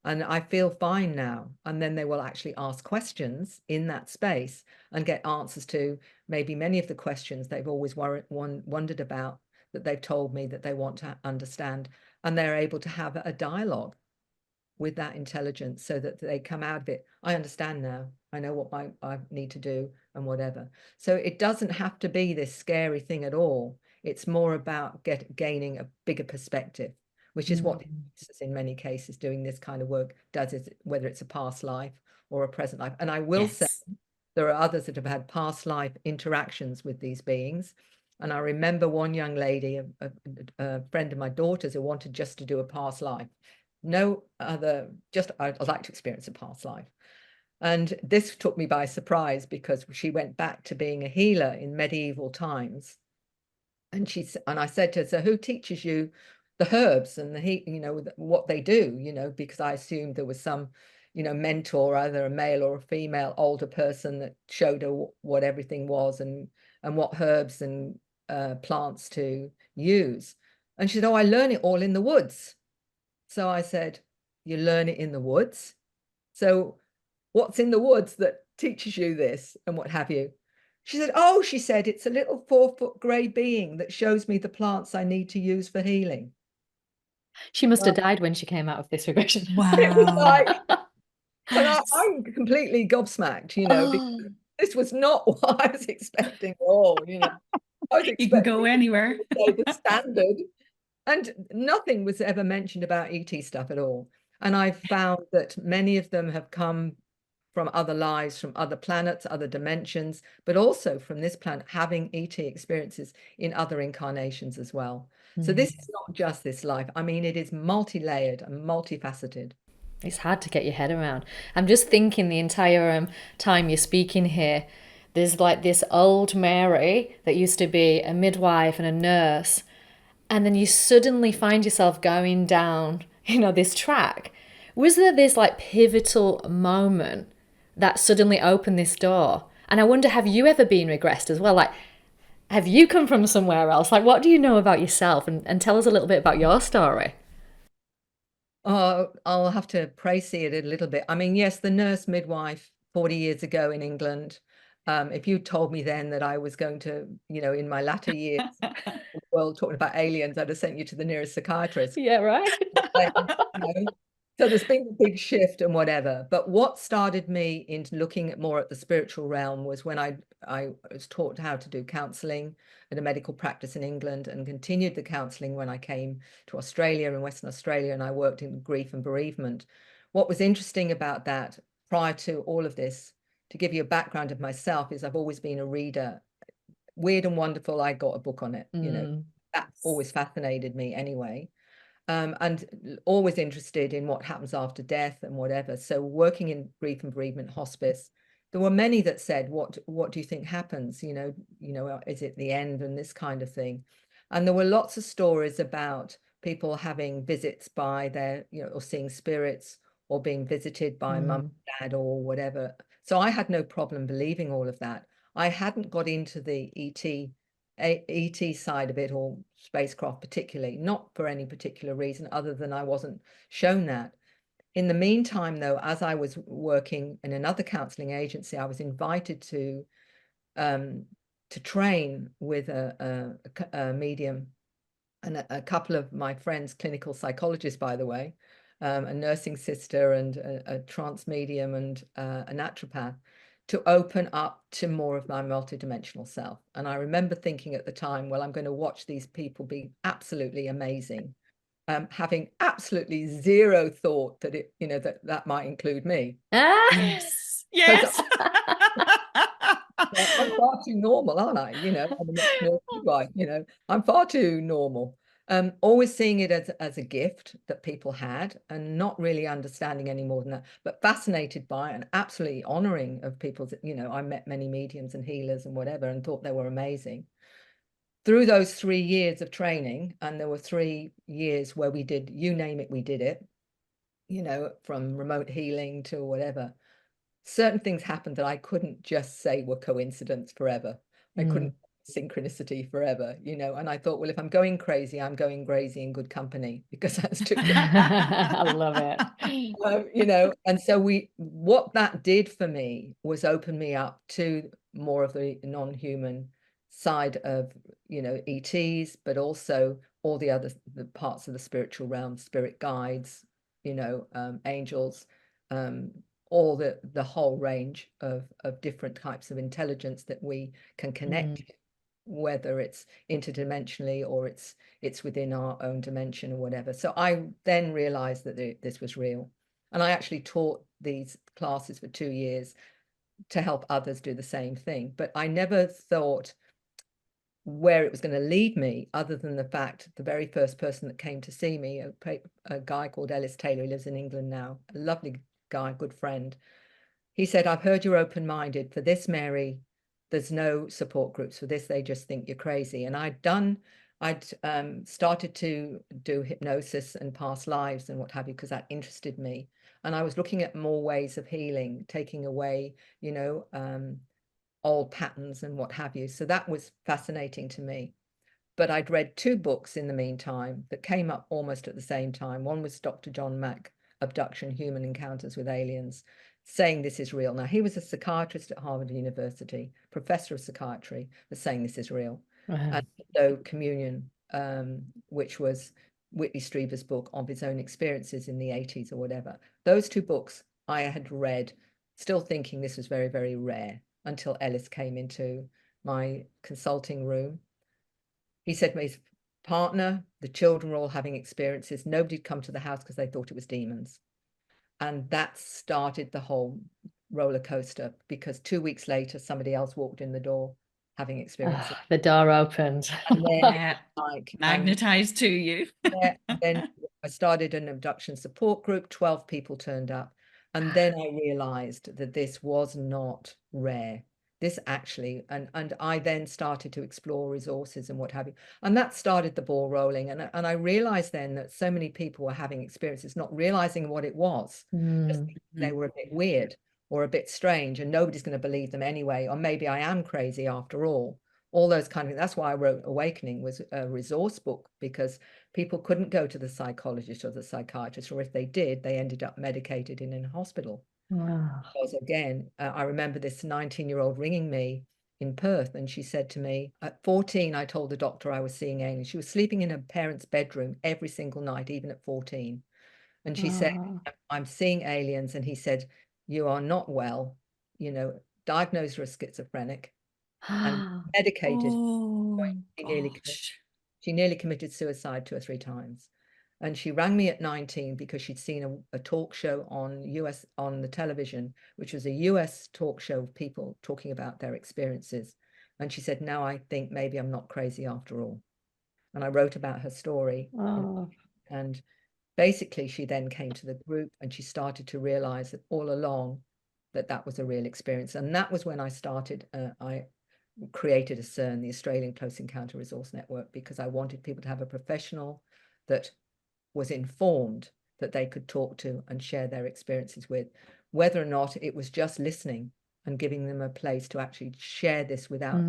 and I feel fine now. And then they will actually ask questions in that space and get answers to maybe many of the questions they've always wondered about, that they've told me that they want to understand. And they're able to have a dialogue with that intelligence so that they come out of it. I understand now. I know what I need to do and whatever. So it doesn't have to be this scary thing at all. It's more about gaining a bigger perspective, which is what in many cases doing this kind of work does, is whether it's a past life or a present life. And I will say there are others that have had past life interactions with these beings. And I remember one young lady, a friend of my daughter's, who wanted just to do a past life. No other, just I'd like to experience a past life. And this took me by surprise because she went back to being a healer in medieval times. And I said to her, so who teaches you the herbs and you know, what they do, you know, because I assumed there was some, you know, mentor, either a male or a female older person, that showed her what everything was and what herbs and plants to use. And she said, oh, I learn it all in the woods. So I said, you learn it in the woods? So what's in the woods that teaches you this and what have you? She said, oh, she said, it's a little 4-foot grey being that shows me the plants I need to use for healing. She must have died when she came out of this regression. Wow. It was like, and I'm completely gobsmacked, you know, because this was not what I was expecting at all, you know. I was expecting you can go anywhere. the standard. And nothing was ever mentioned about ET stuff at all. And I've found that many of them have come from other lives, from other planets, other dimensions, but also from this planet, having ET experiences in other incarnations as well. So this is not just this life. I mean, it is multi-layered and multifaceted. It's hard to get your head around. I'm just thinking the entire time you're speaking here, there's like this old Mary that used to be a midwife and a nurse, and then you suddenly find yourself going down, you know, this track. Was there this like pivotal moment that suddenly opened this door? And I wonder, have you ever been regressed as well? Like, have you come from somewhere else? Like, what do you know about yourself? And tell us a little bit about your story. Oh, I'll have to praise it a little bit. I mean, yes, the nurse midwife 40 years ago in England. If you told me then that I was going to, you know, in my latter years, well, talking about aliens, I'd have sent you to the nearest psychiatrist. Yeah, right. You know, so there's been a big shift and whatever. But what started me into looking at more at the spiritual realm was when I was taught how to do counselling at a medical practice in England, and continued the counselling when I came to Australia, in Western Australia, and I worked in grief and bereavement, what was interesting about that prior to all of this, to give you a background of myself, is I've always been a reader. Weird and Wonderful, I got a book on it, that always fascinated me anyway. And always interested in what happens after death and whatever. So working in grief and bereavement hospice, there were many that said, what do you think happens? Is it the end and this kind of thing? And there were lots of stories about people having visits by their, or seeing spirits, or being visited by mum and dad or whatever. So I had no problem believing all of that. I hadn't got into the ET side of it, or spacecraft particularly, not for any particular reason other than I wasn't shown that. In the meantime, though, as I was working in another counseling agency, I was invited to train with a medium, and a couple of my friends, clinical psychologists, by the way, a nursing sister and a trance medium and a naturopath, to open up to more of my multidimensional self. And I remember thinking at the time, well, I'm going to watch these people be absolutely amazing, having absolutely zero thought that that might include me. Yes, yes. I'm far too normal, aren't I? I'm a mixed nervous guy, I'm far too normal. Always seeing it as a gift that people had, and not really understanding any more than that, but fascinated by it and absolutely honoring of people's, I met many mediums and healers and whatever, and thought they were amazing. Through those 3 years of training, and there were 3 years where we did, you name it, we did it, from remote healing to whatever. Certain things happened that I couldn't just say were coincidence forever. I couldn't synchronicity forever, and I thought, well, if I'm going crazy, I'm going crazy in good company, because that's too good. I love it. And so what that did for me was open me up to more of the non-human side of, ETs, but also all the parts of the spiritual realm, spirit guides, angels, all the whole range of different types of intelligence that we can connect, whether it's interdimensionally or it's within our own dimension or whatever. So I then realized that this was real, and I actually taught these classes for 2 years to help others do the same thing. But I never thought where it was going to lead me, other than the fact the very first person that came to see me, a guy called Ellis Taylor, he lives in England now, a lovely guy, good friend. He said, I've heard you're open-minded. For this, Mary, there's no support groups for this. They just think you're crazy. And I'd started to do hypnosis and past lives and what have you, because that interested me. And I was looking at more ways of healing, taking away, old patterns and what have you. So that was fascinating to me. But I'd read 2 books in the meantime that came up almost at the same time. One was Dr. John Mack, Abduction, Human Encounters with Aliens, saying this is real. Now, he was a psychiatrist at Harvard University, professor of psychiatry, was saying this is real. And so Communion, which was Whitley Strieber's book of his own experiences in the 80s or whatever. Those 2 books I had read, still thinking this was very, very rare, until Ellis came into my consulting room. He said to me, his partner, the children were all having experiences. Nobody'd come to the house because they thought it was demons. And that started the whole roller coaster, because 2 weeks later, somebody else walked in the door having experiences. The door opened. And then, Magnetized to you. then I started an abduction support group. 12 people turned up. And then I realized that this was not rare. This actually, and I then started to explore resources and what have you. And that started the ball rolling. And I realized then that so many people were having experiences, not realizing what it was. Just they were a bit weird or a bit strange, and nobody's going to believe them anyway. Or maybe I am crazy after all. All those kind of things. That's why I wrote Awakening, was a resource book, because people couldn't go to the psychologist or the psychiatrist, or if they did, they ended up medicated in a hospital. Wow. Because again, I remember this 19-year-old ringing me in Perth, and she said to me, at 14, I told the doctor I was seeing aliens. She was sleeping in her parents' bedroom every single night, even at 14. And she said, I'm seeing aliens. And he said, you are not well, diagnosed her as schizophrenic and medicated. Oh, She nearly committed suicide 2 or 3 times. And she rang me at 19 because she'd seen a talk show on the television, which was a US talk show of people talking about their experiences. And she said, now I think maybe I'm not crazy after all. And I wrote about her story. Oh. And basically, she then came to the group and she started to realize that all along that was a real experience. And that was when I started, I created ACERN, the Australian Close Encounter Resource Network, because I wanted people to have a professional that was informed, that they could talk to and share their experiences with, whether or not it was just listening and giving them a place to actually share this without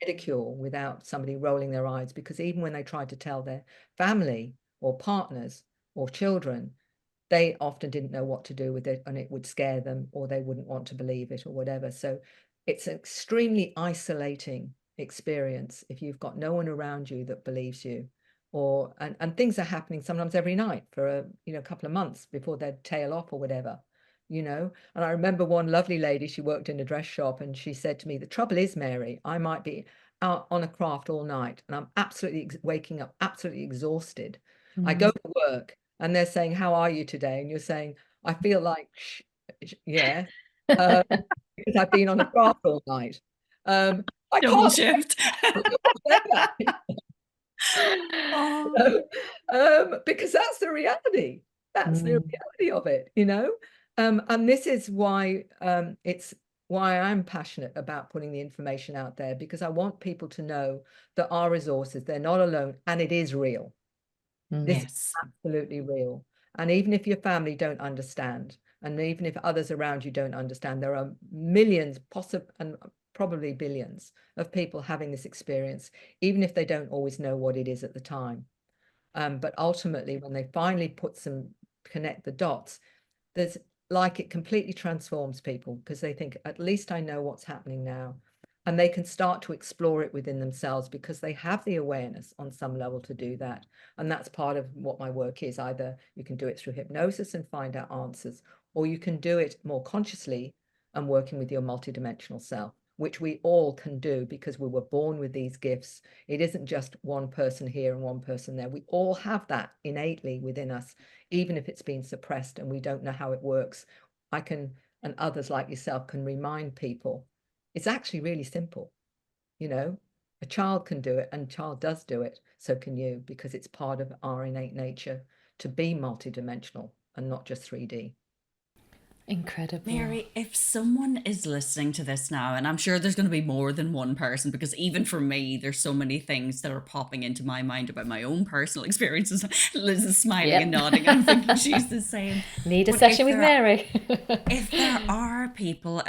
ridicule, without somebody rolling their eyes. Because even when they tried to tell their family or partners or children, they often didn't know what to do with it, and it would scare them, or they wouldn't want to believe it or whatever. So it's an extremely isolating experience if you've got no one around you that believes you, or and things are happening sometimes every night for a couple of months before they'd tail off or whatever. And I remember one lovely lady, she worked in a dress shop, and she said to me, the trouble is, Mary, I might be out on a craft all night and I'm absolutely waking up absolutely exhausted. I go to work and they're saying, how are you today? And you're saying, I feel like yeah, because I've been on a craft all night. I Double can't shift. Oh. because that's the reality. That's the reality of it, and this is why it's why I'm passionate about putting the information out there, because I want people to know that our resources, they're not alone, and it is real. This is Yes. absolutely real. And even if your family don't understand, and even if others around you don't understand, there are millions, possible and probably billions of people having this experience, even if they don't always know what it is at the time. But ultimately, when they finally connect the dots, there's it completely transforms people, because they think, at least I know what's happening now. And they can start to explore it within themselves because they have the awareness on some level to do that. And that's part of what my work is. Either you can do it through hypnosis and find out answers, or you can do it more consciously and working with your multidimensional self, which we all can do because we were born with these gifts. It isn't just one person here and one person there. We all have that innately within us, even if it's been suppressed and we don't know how it works. I can, and others like yourself can remind people it's actually really simple. A child can do it, and a child does do it. So can you, because it's part of our innate nature to be multidimensional and not just 3D. Incredible. Mary, if someone is listening to this now, and I'm sure there's going to be more than one person, because even for me, there's so many things that are popping into my mind about my own personal experiences. Liz is smiling and nodding. I'm thinking she's the same. Need a But session with Mary. if there are people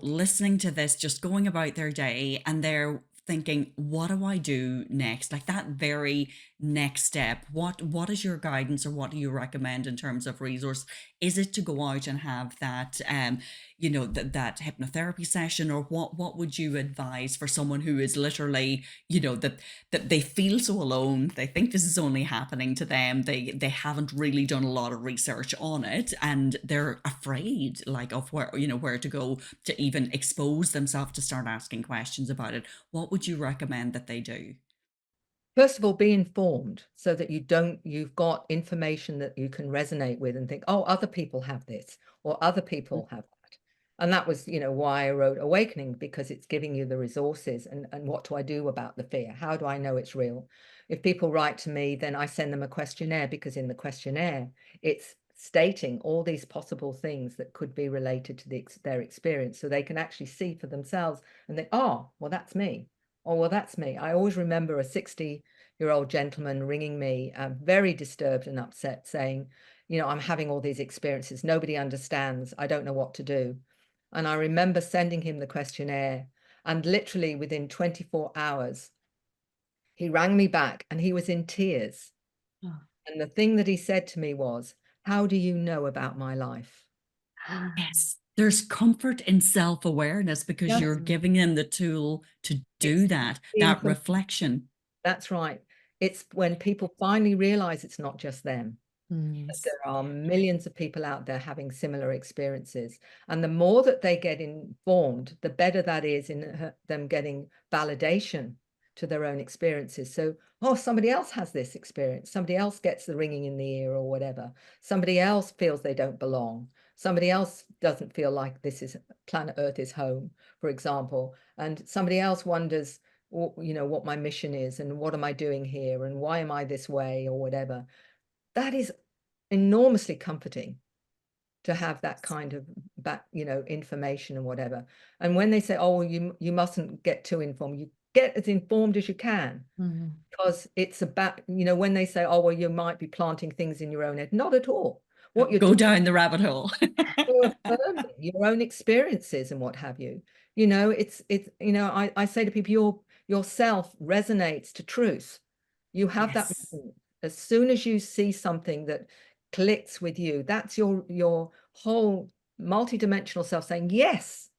listening to this, just going about their day, and they're thinking, what do I do next? Like that very next step. What is your guidance, or what do you recommend in terms of resource? Is it to go out and have that that hypnotherapy session, or what would you advise for someone who is literally, that they feel so alone, they think this is only happening to them, they haven't really done a lot of research on it, and they're afraid of where to go to even expose themselves to start asking questions about it? What would you recommend that they do? First of all, be informed so that you've got information that you can resonate with and think, oh, other people have this, or other people have that. And that was, why I wrote Awakening, because it's giving you the resources and what do I do about the fear? How do I know it's real? If people write to me, then I send them a questionnaire, because in the questionnaire, it's stating all these possible things that could be related to their experience, so they can actually see for themselves and think, oh, well, that's me. Oh, well, that's me. I always remember a 60-year-old gentleman ringing me, very disturbed and upset, saying, I'm having all these experiences. Nobody understands. I don't know what to do. And I remember sending him the questionnaire, and literally within 24 hours, he rang me back and he was in tears. Oh. And the thing that he said to me was, how do you know about my life? Yes, there's comfort in self-awareness, because you're giving them the tool to do that reflection. That's right. It's when people finally realize it's not just them. There are millions of people out there having similar experiences. And the more that they get informed, the better that is in them getting validation to their own experiences. So, oh, somebody else has this experience. Somebody else gets the ringing in the ear or whatever. Somebody else feels they don't belong. Somebody else doesn't feel like this is planet Earth is home, for example. And somebody else wonders, what my mission is and what am I doing here and why am I this way or whatever. That is enormously comforting to have that kind of information and whatever. And when they say, oh, well, you mustn't get too informed, you get as informed as you can. Because it's about, when they say, oh, well, you might be planting things in your own head. Not at all. What you go down the rabbit hole. Your own experiences and what have you. I say to people, your self resonates to truth. You have that as soon as you see something that clicks with you, that's your whole multidimensional self saying, yes,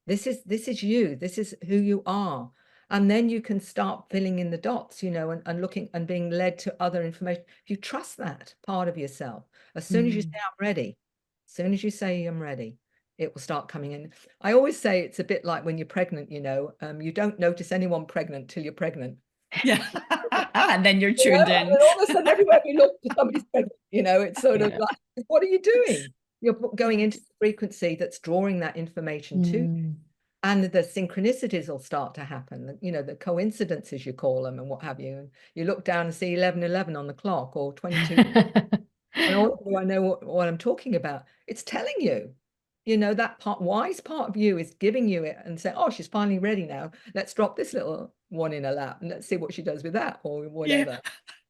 this is you, this is who you are. And then you can start filling in the dots, and looking and being led to other information. If you trust that part of yourself, as soon as you say, I'm ready, as soon as you say I'm ready, it will start coming in. I always say it's a bit like when you're pregnant, you don't notice anyone pregnant till you're pregnant. Yeah. And then you're tuned in. And all of a sudden, everywhere you look, somebody's pregnant. It's sort of like, what are you doing? You're going into the frequency that's drawing that information to you. And the synchronicities will start to happen, the coincidences, you call them, and what have you. And you look down and see 11:11 on the clock or 22. And also I know what I'm talking about. It's telling you, that wise part of you is giving you it and saying, oh, she's finally ready now. Let's drop this little one in her lap and let's see what she does with that or whatever.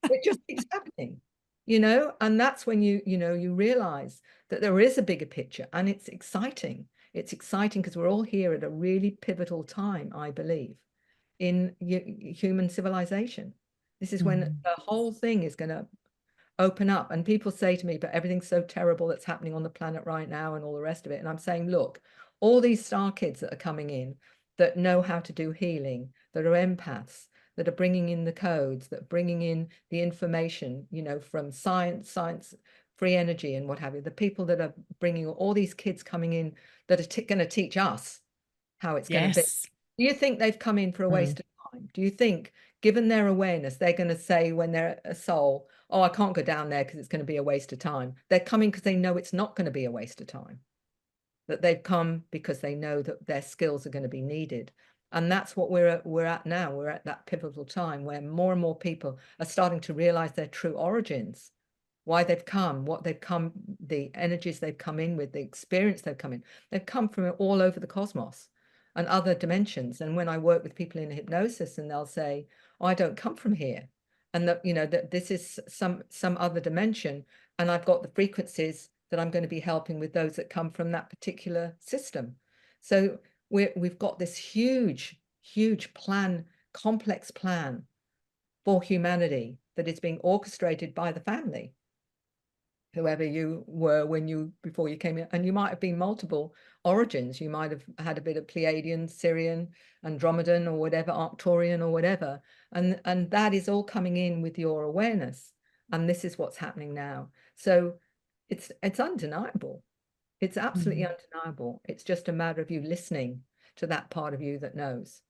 It just keeps happening, and that's when you realize that there is a bigger picture, and it's exciting. It's exciting because we're all here at a really pivotal time, I believe, in human civilization. This is when the whole thing is going to open up. And people say to me, but everything's so terrible that's happening on the planet right now and all the rest of it. And I'm saying, look, all these star kids that are coming in that know how to do healing, that are empaths, that are bringing in the codes, that are bringing in the information, from science, free energy and what have you, the people that are bringing all these kids coming in that are going to teach us how it's going to be. Do you think they've come in for a waste of time? Do you think, given their awareness, they're going to say when they're a soul, oh, I can't go down there because it's going to be a waste of time? They're coming because they know it's not going to be a waste of time, that they've come because they know that their skills are going to be needed. And that's what we're at now. We're at that pivotal time where more and more people are starting to realize their true origins, why they've come, what they've come, the energies they've come in with, the experience they've come in. They've come from all over the cosmos and other dimensions. And when I work with people in hypnosis, and they'll say, oh, I don't come from here, and that that this is some other dimension, and I've got the frequencies that I'm going to be helping with those that come from that particular system. So we've got this huge plan, complex plan for humanity that is being orchestrated by the family, whoever you were before you came in. And you might have been multiple origins. You might have had a bit of Pleiadian, Syrian, Andromedan, or whatever, Arcturian or whatever, and that is all coming in with your awareness. And this is what's happening now. So it's undeniable. It's absolutely undeniable. It's just a matter of you listening to that part of you that knows.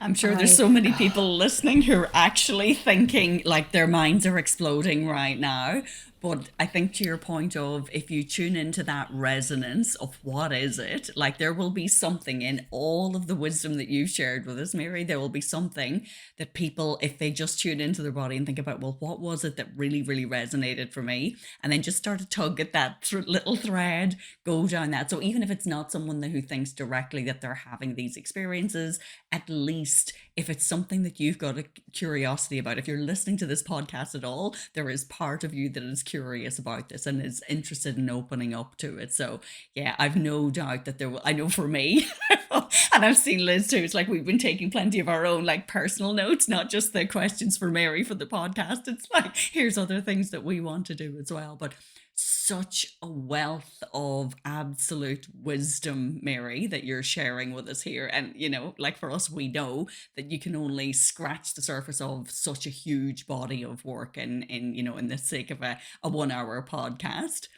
I'm sure there's so many people listening who are actually thinking like their minds are exploding right now. But I think to your point of, if you tune into that resonance of what is it, like there will be something in all of the wisdom that you shared with us, Mary. There will be something that people, if they just tune into their body and think about, well, what was it that really, really resonated for me? And then just start to tug at that little thread, go down that. So even if it's not someone who thinks directly that they're having these experiences, at least if it's something that you've got a curiosity about, if you're listening to this podcast at all, there is part of you that is curious about this and is interested in opening up to it. So yeah, I've no doubt that there will, I know for me, and I've seen Liz too, it's like we've been taking plenty of our own like personal notes, not just the questions for Mary for the podcast. It's like, here's other things that we want to do as well. But such a wealth of absolute wisdom, Mary, that you're sharing with us here. And, like for us, we know that you can only scratch the surface of such a huge body of work in the sake of a 1 hour podcast.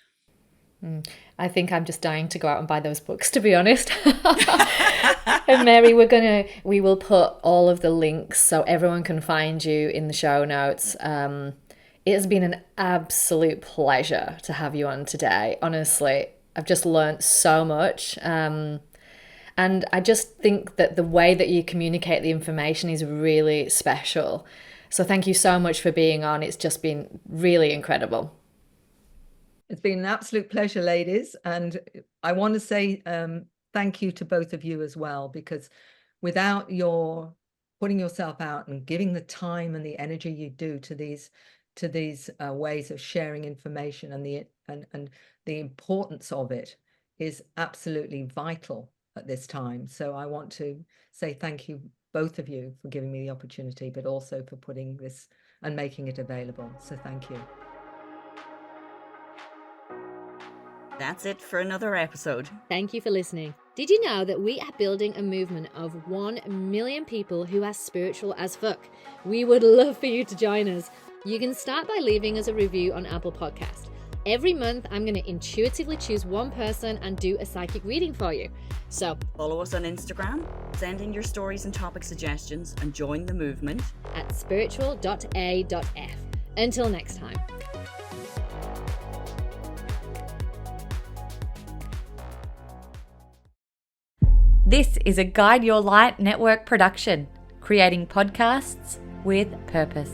I think I'm just dying to go out and buy those books, to be honest. And Mary, we will put all of the links so everyone can find you in the show notes. It has been an absolute pleasure to have you on today. Honestly, I've just learned so much. And I just think that the way that you communicate the information is really special. So thank you so much for being on. It's just been really incredible. It's been an absolute pleasure, ladies. And I want to say thank you to both of you as well, because without your putting yourself out and giving the time and the energy you do to these ways of sharing information, and the importance of it is absolutely vital at this time. So I want to say thank you, both of you, for giving me the opportunity, but also for putting this and making it available. So thank you. That's it for another episode. Thank you for listening. Did you know that we are building a movement of 1 million people who are spiritual as fuck? We would love for you to join us. You can start by leaving us a review on Apple Podcast. Every month, I'm going to intuitively choose one person and do a psychic reading for you. So follow us on Instagram, send in your stories and topic suggestions, and join the movement at spiritual.a.f. Until next time. This is a Guide Your Light Network production, creating podcasts with purpose.